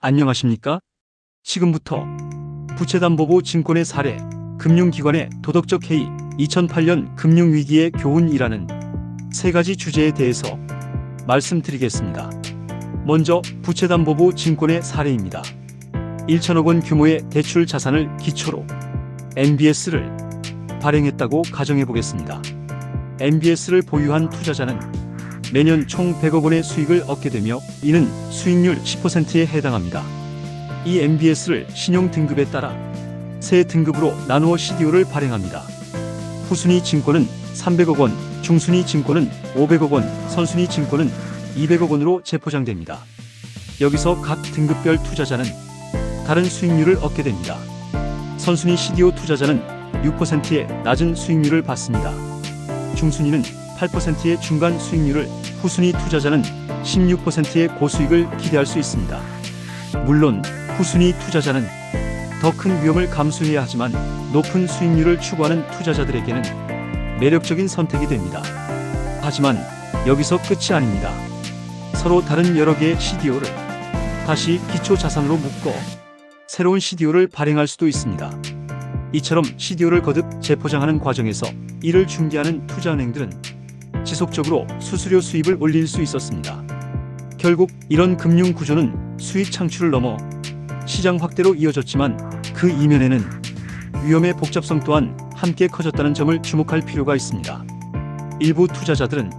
안녕하십니까? 지금부터 부채담보부 증권의 사례, 금융기관의 도덕적 해이, 2008년 금융위기의 교훈이라는 세 가지 주제에 대해서 말씀드리겠습니다. 먼저 부채담보부 증권의 사례입니다. 1천억 원 규모의 대출 자산을 기초로 MBS를 발행했다고 가정해 보겠습니다. MBS를 보유한 투자자는 매년 총 100억 원의 수익을 얻게 되며 이는 수익률 10%에 해당합니다. 이 MBS를 신용 등급에 따라 세 등급으로 나누어 CDO를 발행합니다. 후순위 증권은 300억 원, 중순위 증권은 500억 원, 선순위 증권은 200억 원으로 재포장됩니다. 여기서 각 등급별 투자자는 다른 수익률을 얻게 됩니다. 선순위 CDO 투자자는 6%의 낮은 수익률을 받습니다. 중순위는 8%의 중간 수익률을, 후순위 투자자는 16%의 고수익을 기대할 수 있습니다. 물론 후순위 투자자는 더 큰 위험을 감수해야 하지만 높은 수익률을 추구하는 투자자들에게는 매력적인 선택이 됩니다. 하지만 여기서 끝이 아닙니다. 서로 다른 여러 개의 CDO를 다시 기초 자산으로 묶어 새로운 CDO를 발행할 수도 있습니다. 이처럼 CDO를 거듭 재포장하는 과정에서 이를 중개하는 투자은행들은 지속적으로 수수료 수입을 올릴 수 있었습니다. 결국 이런 금융 구조는 수익 창출을 넘어 시장 확대로 이어졌지만 그 이면에는 위험의 복잡성 또한 함께 커졌다는 점을 주목할 필요가 있습니다. 일부 투자자들은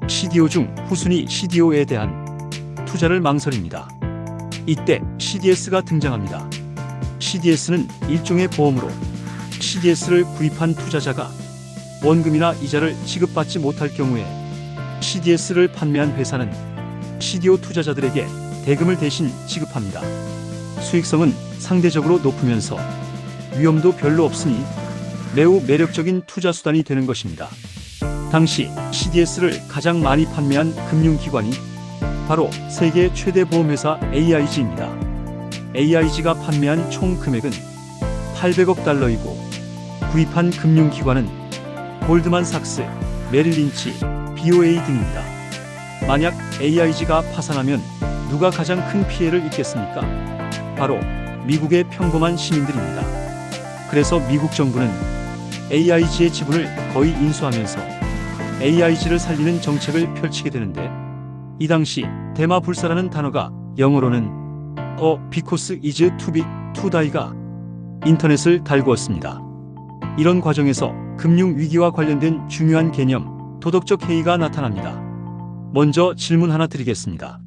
CDO 중 후순위 CDO에 대한 투자를 망설입니다. 이때 CDS가 등장합니다. CDS는 일종의 보험으로 CDS를 구입한 투자자가 원금이나 이자를 지급받지 못할 경우에 CDS를 판매한 회사는 CDO 투자자들에게 대금을 대신 지급합니다. 수익성은 상대적으로 높으면서 위험도 별로 없으니 매우 매력적인 투자 수단이 되는 것입니다. 당시 CDS를 가장 많이 판매한 금융기관이 바로 세계 최대 보험회사 AIG입니다. AIG가 판매한 총 금액은 800억 달러이고 구입한 금융기관은 골드만삭스, 메릴린치, BOA 등입니다. 만약 AIG가 파산하면 누가 가장 큰 피해를 입겠습니까? 바로 미국의 평범한 시민들입니다. 그래서 미국 정부는 AIG의 지분을 거의 인수하면서 AIG를 살리는 정책을 펼치게 되는데 이 당시 대마불사라는 단어가 영어로는 because is too big to die가 인터넷을 달구었습니다. 이런 과정에서 금융위기와 관련된 중요한 개념, 도덕적 해이가 나타납니다. 먼저 질문 하나 드리겠습니다.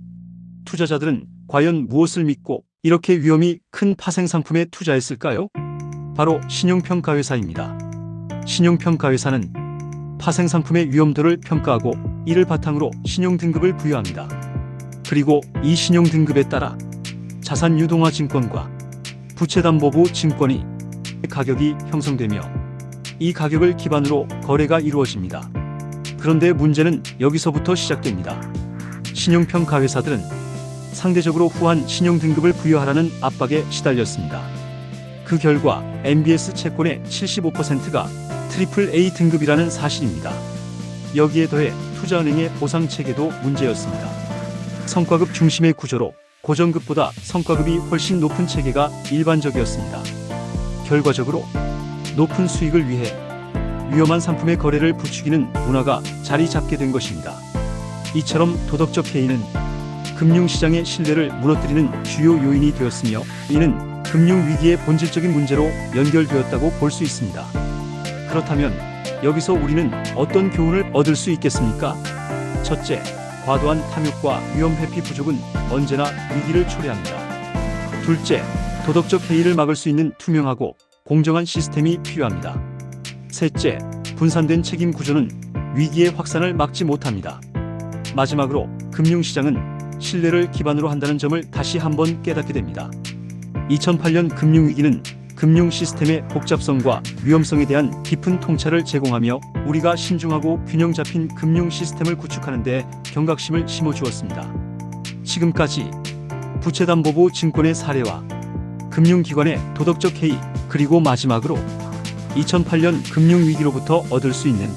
투자자들은 과연 무엇을 믿고 이렇게 위험이 큰 파생상품에 투자했을까요? 바로 신용평가회사입니다. 신용평가회사는 파생상품의 위험도를 평가하고 이를 바탕으로 신용등급을 부여합니다. 그리고 이 신용등급에 따라 자산유동화 증권과 부채담보부 증권이 가격이 형성되며 이 가격을 기반으로 거래가 이루어집니다. 그런데 문제는 여기서부터 시작됩니다. 신용평가회사들은 상대적으로 후한 신용등급을 부여하라는 압박에 시달렸습니다. 그 결과 MBS 채권의 75%가 AAA 등급이라는 사실입니다. 여기에 더해 투자은행의 보상체계도 문제였습니다. 성과급 중심의 구조로 고정급보다 성과급이 훨씬 높은 체계가 일반적이었습니다. 결과적으로 높은 수익을 위해 위험한 상품의 거래를 부추기는 문화가 자리 잡게 된 것입니다. 이처럼 도덕적 해이는 금융시장의 신뢰를 무너뜨리는 주요 요인이 되었으며 이는 금융위기의 본질적인 문제로 연결되었다고 볼 수 있습니다. 그렇다면 여기서 우리는 어떤 교훈을 얻을 수 있겠습니까? 첫째, 과도한 탐욕과 위험 회피 부족은 언제나 위기를 초래합니다. 둘째, 도덕적 해이를 막을 수 있는 투명하고 공정한 시스템이 필요합니다. 셋째, 분산된 책임 구조는 위기의 확산을 막지 못합니다. 마지막으로 금융시장은 신뢰를 기반으로 한다는 점을 다시 한번 깨닫게 됩니다. 2008년 금융위기는 금융 시스템의 복잡성과 위험성에 대한 깊은 통찰을 제공하며 우리가 신중하고 균형 잡힌 금융 시스템을 구축하는 데 경각심을 심어주었습니다. 지금까지 부채담보부 증권의 사례와 금융기관의 도덕적 해이, 그리고 마지막으로 2008년 금융위기로부터 얻을 수 있는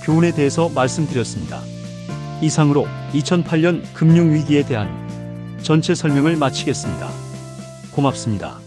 교훈에 대해서 말씀드렸습니다. 이상으로 2008년 금융위기에 대한 전체 설명을 마치겠습니다. 고맙습니다.